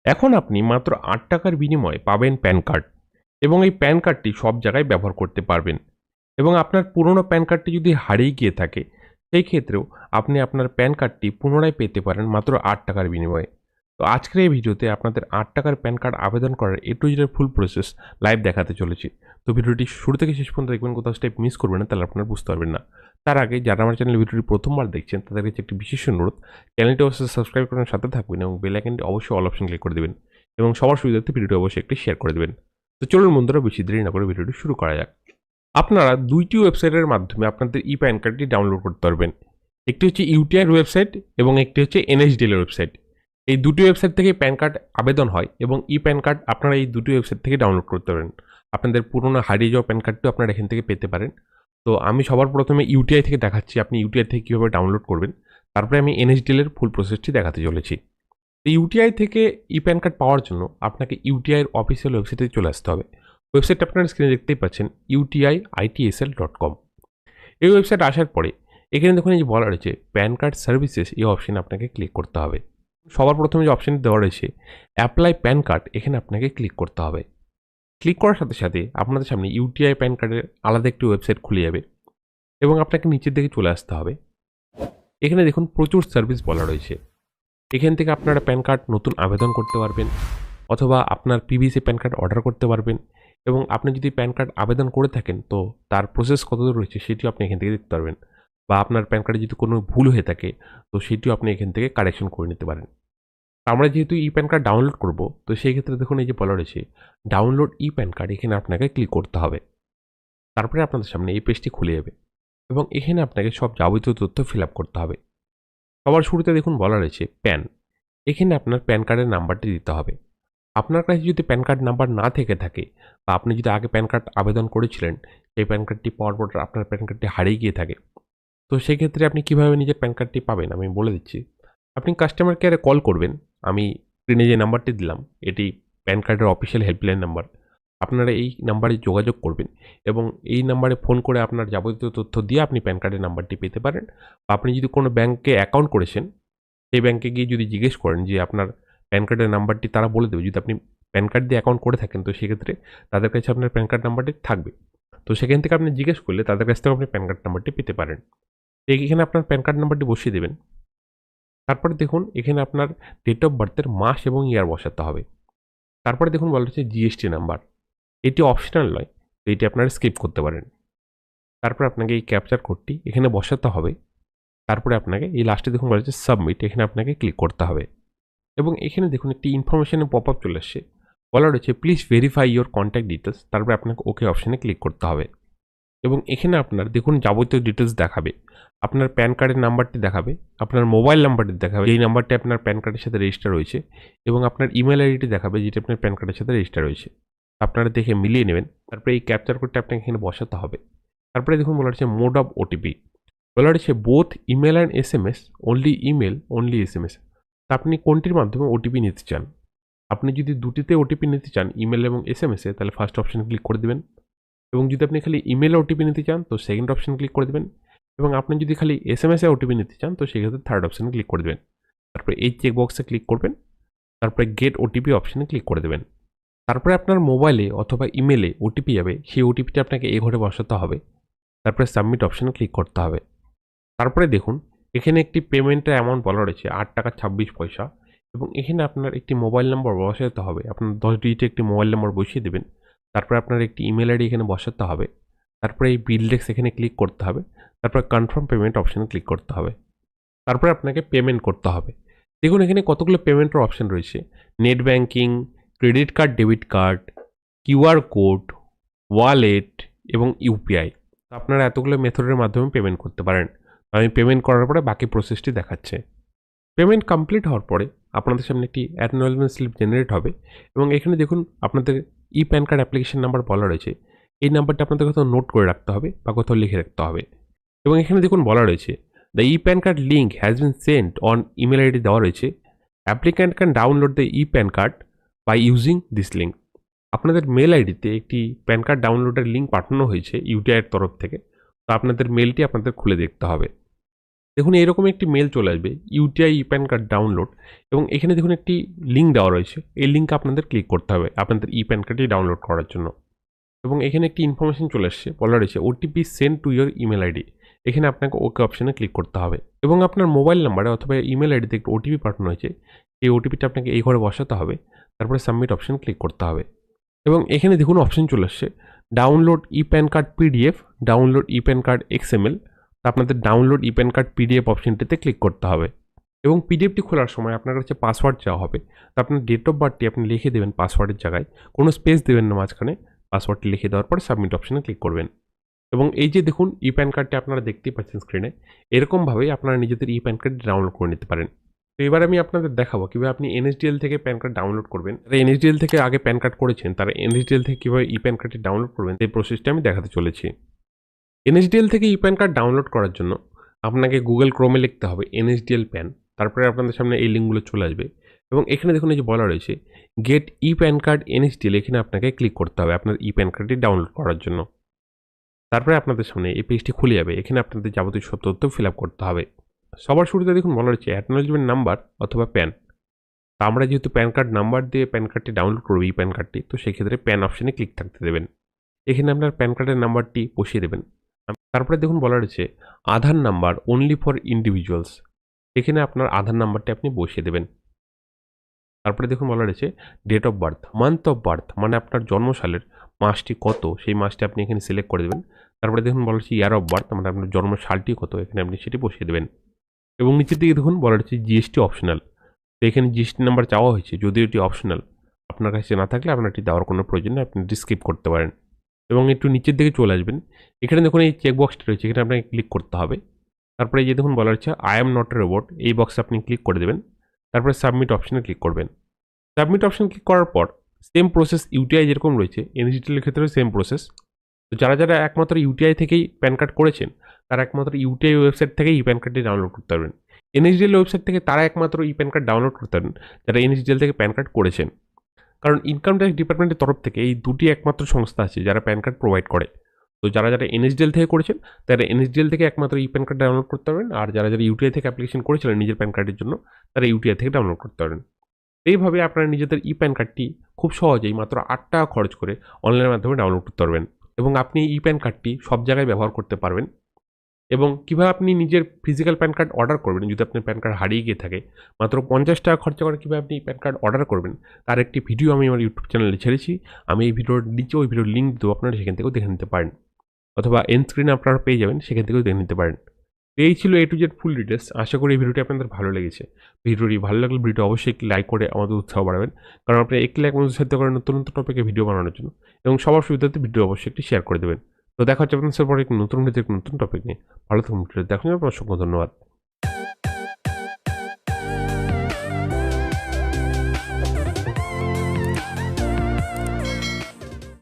এখন আপনি মাত্র ৮ টাকার বিনিময়ে পাবেন প্যান কার্ড এবং এই প্যান কার্ডটি সব জায়গায় ব্যবহার করতে পারবেন এবং আপনার পুরনো প্যান কার্ডটি যদি হারিয়ে গিয়ে থাকে সেই ক্ষেত্রেও আপনি আপনার প্যান কার্ডটি পুনরায় পেতে পারেন মাত্র ৮ টাকার বিনিময়ে। তো আজকের এই ভিডিওতে আপনাদের ৮ টাকার প্যান কার্ড আবেদন করার A to Z full process live দেখাতে চলেছি। তো ভিডিওটি শুরু থেকে শেষ পর্যন্ত দেখবেন, কোথাও স্টেপ মিস করবেন না, তাহলে আপনারা বুঝতে পারবেন না। তার আগে যারা আমার চ্যানেল ভিডিওটি প্রথমবার দেখছেন তাদের কাছে একটি বিশেষ অনুরোধ, চ্যানেলটি অবশ্যই সাবস্ক্রাইব করার সাথে থাকবেন এবং বেল আইকনটি অবশ্যই অল অপশন ক্লিক করে দেবেন এবং সবার সুবিধার্থে ভিডিওটি অবশ্যই একটি শেয়ার করে দেবেন। তো চলুন বন্ধুরা, বেশি দেরি না করে ভিডিওটি শুরু করা যাক। আপনারা দুইটি ওয়েবসাইটের মাধ্যমে আপনাদের ই প্যান কার্ডটি ডাউনলোড করতে পারবেন। একটি হচ্ছে ইউটিআইয়ের ওয়েবসাইট এবং একটি হচ্ছে এনএসডিএল এর ওয়েবসাইট। এই দুটি ওয়েবসাইট থেকে প্যান কার্ড আবেদন হয় এবং ই প্যান কার্ড আপনারা এই দুটি ওয়েবসাইট থেকে ডাউনলোড করতে পারেন। আপনাদের পুরোনো হারিয়ে যাওয়া প্যান কার্ডটিও আপনারা এখান থেকে পেতে পারেন। তো আমি সবার প্রথমে ইউটিআই থেকে দেখাচ্ছি আপনি ইউটিআই থেকে কীভাবে ডাউনলোড করবেন, তারপরে আমি এনএসডিএল এর ফুল প্রসেসটি দেখাতে চলেছি। ইউটিআই থেকে ই প্যান কার্ড পাওয়ার জন্য আপনাকে ইউটিআই এর অফিসিয়াল ওয়েবসাইটে চলে আসতে হবে। ওয়েবসাইটটা আপনারা স্ক্রিনে দেখতেই পাচ্ছেন, utiitsl.com। এই ওয়েবসাইট আসার পরে এখানে দেখুন এই যে বলা রয়েছে প্যান কার্ড সার্ভিসেস, এই অপশানে আপনাকে ক্লিক করতে হবে। সবার প্রথমে যে অপশানটি দেওয়া রয়েছে অ্যাপ্লাই প্যান কার্ড, এখানে আপনাকে ক্লিক করতে হবে। ক্লিক করার সাথে সাথে আপনাদের সামনে ইউটিআই প্যান কার্ডের আলাদা একটি ওয়েবসাইট খুলে যাবে এবং আপনাকে নিচের দিকে চলে আসতে হবে। এখানে দেখুন প্রচুর সার্ভিস বলা রয়েছে। এখান থেকে আপনারা প্যান কার্ড নতুন আবেদন করতে পারবেন অথবা আপনার পিভিসি প্যান কার্ড অর্ডার করতে পারবেন এবং আপনি যদি প্যান কার্ড আবেদন করে থাকেন তো তার প্রসেস কতদূর রয়েছে সেটিও আপনি এখান থেকে দেখতে পারবেন, বা আপনার প্যান কার্ডে যদি কোনো ভুল হয়ে থাকে তো সেটিও আপনি এখান থেকে কারেকশন করে নিতে পারেন। তো আমরা যেহেতু ই প্যান কার্ড ডাউনলোড করব, তো সেই ক্ষেত্রে দেখুন এই যে বলা রয়েছে ডাউনলোড ই প্যান কার্ড, এখানে আপনাকে ক্লিক করতে হবে। তারপরে আপনাদের সামনে এই পেজটি খুলে যাবে এবং এখানে আপনাকে সব যাবতীয় তথ্য ফিল আপ করতে হবে। সবার শুরুতে দেখুন বলা রয়েছে প্যান, এখানে আপনার প্যান কার্ডের নাম্বারটি দিতে হবে। আপনার কাছে যদি প্যান কার্ড নাম্বার না থেকে থাকে বা আপনি যদি আগে প্যান কার্ড আবেদন করেছিলেন, সেই প্যান কার্ডটি পাওয়ার পর আপনার প্যান কার্ডটি হারিয়ে গিয়ে থাকে, তো সেক্ষেত্রে আপনি কীভাবে নিজের প্যান কার্ডটি পাবেন আমি বলে দিচ্ছি। আপনি কাস্টমার কেয়ারে কল করবেন। আমি স্ক্রিনে যে নাম্বারটি দিলাম এটি প্যান কার্ডের অফিসিয়াল হেল্পলাইন নাম্বার। আপনারা এই নাম্বারে যোগাযোগ করবেন এবং এই নাম্বারে ফোন করে আপনার যাবতীয় তথ্য দিয়ে আপনি প্যান কার্ডের নাম্বারটি পেতে পারেন। বা আপনি যদি কোনো ব্যাংকে অ্যাকাউন্ট করেছেন, সেই ব্যাংকে গিয়ে যদি জিজ্ঞেস করেন যে আপনার প্যান কার্ডের নাম্বারটি, তারা বলে দেবে। যদি আপনি প্যান কার্ড দিয়ে অ্যাকাউন্ট করে থাকেন তো সেক্ষেত্রে তাদের কাছে আপনার প্যান কার্ড নাম্বারটি থাকবে। তো সেখান থেকে আপনি জিজ্ঞেস করলে তাদের কাছ থেকে আপনি প্যান কার্ড নাম্বারটি পেতে পারেন। এখানে আপনার প্যান কার্ড নাম্বারটি বসিয়ে দেবেন। তারপরে দেখুন এখানে আপনার ডেট অফ বার্থের মাস এবং ইয়ার বসাতে হবে। তারপরে দেখুন বলা হচ্ছে জিএসটি নাম্বার, এটি অপশনাল নয়, তো এটি আপনারা স্কিপ করতে পারেন। তারপর আপনাকে এই ক্যাপচার কোডটি এখানে বসাতে হবে। তারপরে আপনাকে এই লাস্টে দেখুন বলা হচ্ছে সাবমিট, এখানে আপনাকে ক্লিক করতে হবে এবং এখানে দেখুন একটি ইনফরমেশনের পপ আপ চলে আসছে। বলা রয়েছে please verify your contact details, তারপরে আপনাকে ওকে অপশানে ক্লিক করতে হবে এবং এখানে আপনার দেখুন যাবতীয় ডিটেলস দেখাবে। আপনার প্যান কার্ডের নাম্বারটি দেখাবে, আপনার মোবাইল নাম্বারটি দেখাবে, এই নাম্বারটি আপনার প্যান কার্ডের সাথে রেজিস্টার রয়েছে, এবং আপনার ইমেল আইডিটি দেখাবে যেটা আপনার প্যান কার্ডের সাথে রেজিস্টার রয়েছে। আপনারা দেখে মিলিয়ে নেবেন। তারপরে এই ক্যাপচার কোডটা আপনাকে এখানে বসাতে হবে। তারপরে দেখুন বলা হচ্ছে মোড অফ ওটিপি, বলা রয়েছে both email and SMS, only email only SMS. তা আপনি কোনটির মাধ্যমে ওটিপি নিতে চান? আপনি যদি দুটিতে ওটিপি নিতে চান, ইমেল এবং এসএমএসে, তাহলে ফার্স্ট অপশানে ক্লিক করে দেবেন এবং যদি আপনি খালি ইমেলে ওটিপি নিতে চান তো সেকেন্ড অপশানে ক্লিক করে দেবেন এবং আপনি যদি খালি এসএমএসে ওটিপি নিতে চান তো সেক্ষেত্রে থার্ড অপশানে ক্লিক করে দেবেন। তারপরে এই চেক বক্সে ক্লিক করবেন, তারপরে গেট ওটিপি অপশানে ক্লিক করে দেবেন। তারপরে আপনার মোবাইলে অথবা ইমেলে ওটিপি যাবে, সেই ওটিপিটা আপনাকে এই ঘরে বসাতে হবে। তারপরে সাবমিট অপশানে ক্লিক করতে হবে। তারপরে দেখুন এখানে একটি পেমেন্টের অ্যামাউন্ট বলা রয়েছে 8 টাকা 26 পয়সা এবং এখানে আপনার একটি মোবাইল নম্বর বসাতে হবে। আপনার 10 ডিজিটের একটি মোবাইল নম্বর বসিয়ে দেবেন। তারপরে আপনার একটি ইমেল আইডি এখানে বসাতে হবে। তারপরে এই বিল ডেস্ক এখানে ক্লিক করতে হবে। তারপরে কনফার্ম পেমেন্ট অপশানে ক্লিক করতে হবে। তারপরে আপনাকে পেমেন্ট করতে হবে। দেখুন এখানে কতগুলো পেমেন্টের অপশান রয়েছে, net banking, credit card, debit card, QR code, wallet এবং ইউপিআই। আপনারা এতগুলো মেথডের মাধ্যমে পেমেন্ট করতে পারেন। আমি পেমেন্ট করার পরে বাকি প্রসেসটি দেখাচ্ছে। পেমেন্ট কমপ্লিট হওয়ার পরে আপনাদের সামনে একটি অ্যাকনলেজমেন্ট স্লিপ জেনারেট হবে এবং এখানে দেখুন আপনাদের ই প্যান কার্ড অ্যাপ্লিকেশন নাম্বার বলা রয়েছে। এই নাম্বারটা আপনাদের কোথাও নোট করে রাখতে হবে বা কোথাও লিখে রাখতে হবে এবং এখানে দেখুন বলা রয়েছে the e PAN card link has been sent on email ID দেওয়া রয়েছে। Applicant can download the e PAN card by using this link. আপনাদের মেল আইডিতে একটি প্যান কার্ড ডাউনলোডের লিঙ্ক পাঠানো হয়েছে ইউটিআইয়ের তরফ থেকে। তো আপনাদের মেলটি আপনাদের খুলে দেখতে হবে দেখুন এরকম একটি মেল চলে আসবে, ইউটিআই ই প্যান কার্ড ডাউনলোড, এবং এখানে দেখুন একটি লিঙ্ক দেওয়া রয়েছে। এই লিঙ্কে আপনাদের ক্লিক করতে হবে আপনাদের ই প্যান কার্ডটি ডাউনলোড করার জন্য। এবং এখানে একটি ইনফরমেশন চলে আসছে, বলা রয়েছে OTP send to your email ID. এখানে আপনাকে ওকে অপশানে ক্লিক করতে হবে এবং আপনার মোবাইল নাম্বারে অথবা ইমেল আইডিতে একটি ওটিপি পাঠানো হয়েছে, এই ওটিপিটা আপনাকে এই ঘরে বসাতে হবে, তারপরে সাবমিট অপশান ক্লিক করতে হবে। এবং এখানে দেখুন অপশান চলে আসছে download e PAN card PDF, download e PAN card XML. আপনাদের download e PAN card PDF অপশানটিতে ক্লিক করতে হবে এবং পিডিএফটি খোলার সময় আপনার কাছে পাসওয়ার্ড চাওয়া হবে। তো আপনার ডেট অফ বার্থটি আপনি লিখে দেবেন পাসওয়ার্ডের জায়গায়, কোনো স্পেস দেবেন না মাঝখানে। পাসওয়ার্ডটি লিখে দেওয়ার পর সাবমিট অপশানে ক্লিক করবেন এবং এই যে দেখুন ই প্যান কার্ডটি আপনারা দেখতেই পাচ্ছেন স্ক্রিনে, এরকমভাবেই আপনারা নিজেদের ই প্যান কার্ড ডাউনলোড করে নিতে পারেন। তো এবার আমি আপনাদের দেখাবো কীভাবে আপনি এনএসডিএল থেকে প্যান কার্ড ডাউনলোড করবেন। যারা এনএসডিএল থেকে আগে প্যান কার্ড করেছেন তারা এনএসডিএল থেকে কীভাবে ই প্যান কার্ডটি ডাউনলোড করবেন সেই প্রসেসটা আমি দেখাতে চলেছি। এনএসডিএল থেকে ই প্যান কার্ড ডাউনলোড করার জন্য আপনাকে গুগল ক্রোমে লিখতে হবে এনএসডিএল প্যান, তারপরে আপনাদের সামনে এই লিঙ্কগুলো চলে আসবে এবং এখানে দেখুন এই যে বলা রয়েছে get e PAN card NSDL, এখানে আপনাকে ক্লিক করতে হবে আপনার ই প্যান কার্ডটি ডাউনলোড করার জন্য। তারপরে আপনাদের সামনে এই পেজটি খুলে যাবে, এখানে আপনাদের যাবতীয় সব তথ্য ফিল আপ করতে হবে। সবার শুরুতে দেখুন বলা রয়েছে অ্যাকনোলেজমেন্ট নাম্বার অথবা প্যান। তা আমরা যেহেতু প্যান কার্ড নাম্বার দিয়ে প্যান কার্ডটি ডাউনলোড করবো ই প্যান কার্ডটি, তো সেক্ষেত্রে প্যান অপশানে ক্লিক থাকতে দেবেন। এখানে আপনার প্যান কার্ডের নাম্বারটি বসিয়ে দেবেন। তারপরে দেখুন বলা রয়েছে আধার নাম্বার অনলি ফর ইন্ডিভিজুয়ালস, এখানে আপনার আধার নাম্বারটি আপনি বসিয়ে দেবেন। তারপরে দেখুন বলা রয়েছে date of birth, month of birth মানে আপনার জন্মসালের মাসটি কত সেই মাসটি আপনি এখানে সিলেক্ট করে দেবেন। তারপরে দেখুন বলা হচ্ছে ইয়ার অফ বার্থ মানে আপনার জন্মসালটি কত, এখানে আপনি সেটি বসিয়ে দেবেন। এবং নিচের দিকে দেখুন বলা রয়েছে জিএসটি অপশনাল, তো এখানে জিএসটি নাম্বার চাওয়া হয়েছে, যদিও এটি অপশনাল, আপনার কাছে না থাকলে আপনার এটি দেওয়ার কোনো প্রয়োজন নেই, আপনি স্কিপ করতে পারেন। এবং একটু নিচের দিকে চলে আসবেন, এখানে দেখুন এই চেকবক্সটি রয়েছে, এখানে আপনাকে ক্লিক করতে হবে। তারপরে এই যে দেখুন বলা হচ্ছে I am not a robot, এই বক্সে আপনি ক্লিক করে দেবেন। তারপরে সাবমিট অপশানে ক্লিক করবেন। সাবমিট অপশান ক্লিক করার পর সেম প্রসেস ইউটিআই যেরকম রয়েছে এনএসডিএল এর ক্ষেত্রেও সেম প্রসেস। তো যারা যারা একমাত্র ইউটিআই থেকেই প্যান কার্ড করেছেন তারা একমাত্র ইউটিআই ওয়েবসাইট থেকেই ই প্যান কার্ডটি ডাউনলোড করতে পারবেন। এনএসডিএল ওয়েবসাইট থেকে তারা একমাত্র ই প্যান কার্ড ডাউনলোড করতে পারবেন যারা এনএসডিএল থেকে প্যান কার্ড করেছেন। কারণ ইনকাম ট্যাক্স ডিপার্টমেন্টের তরফ থেকে এই দুটি একমাত্র সংস্থা আছে যারা প্যান কার্ড প্রোভাইড করে। তো যারা যারা এনএসডিএল থেকে করেছেন তারা এনএসডিএল থেকে একমাত্র ই প্যান কার্ড ডাউনলোড করতে পারবেন, আর যারা যারা ইউটিআই থেকে অ্যাপ্লিকেশন করেছিলেন নিজের প্যান কার্ডের জন্য তারা ইউটিআই থেকে ডাউনলোড করতে পারবেন। এইভাবে আপনারা নিজেদের ই প্যান কার্ডটি খুব সহজেই মাত্র 8 টাকা খরচ করে অনলাইনের মাধ্যমে ডাউনলোড করতে পারবেন এবং আপনি ই প্যান কার্ডটি সব জায়গায় ব্যবহার করতে পারবেন। এবং কীভাবে আপনি নিজের ফিজিক্যাল প্যান কার্ড অর্ডার করবেন যদি আপনার প্যান কার্ড হারিয়ে গিয়ে থাকে, মাত্র 50 টাকা খরচা করে কীভাবে আপনি প্যান কার্ড অর্ডার করবেন তার একটি ভিডিও আমি আমার ইউটিউব চ্যানেলে ছেড়েছি। আমি এই ভিডিওর নিচে ওই ভিডিওর লিঙ্ক দেবো, আপনারা সেখান থেকেও দেখে নিতে পারেন, অথবা এন্ড স্ক্রিনে আপনারা পেয়ে যাবেন, সেখান থেকেও দেখে নিতে পারেন। এই ছিল এ টু জেড ফুল ডিটেলস। আশা করি এই ভিডিওটি আপনাদের ভালো লেগেছে। ভিডিওটি ভালো লাগলে ভিডিও অবশ্যই একটি লাইক করে আমাদের উৎসাহ বাড়াবেন, কারণ আপনি একটি লাইক আমাদের সাথে করেন নতুন নতুন টপিকে ভিডিও বানানোর জন্য, এবং সবার সুবিধাতে ভিডিও অবশ্যই একটি শেয়ার করে দেবেন। তো দেখা হচ্ছে আপনাদের পরে নতুন ভিডিওতে নতুন টপিক নিয়ে। ভালো থাকুন, দেখার জন্য আপনার অসংখ্য ধন্যবাদ।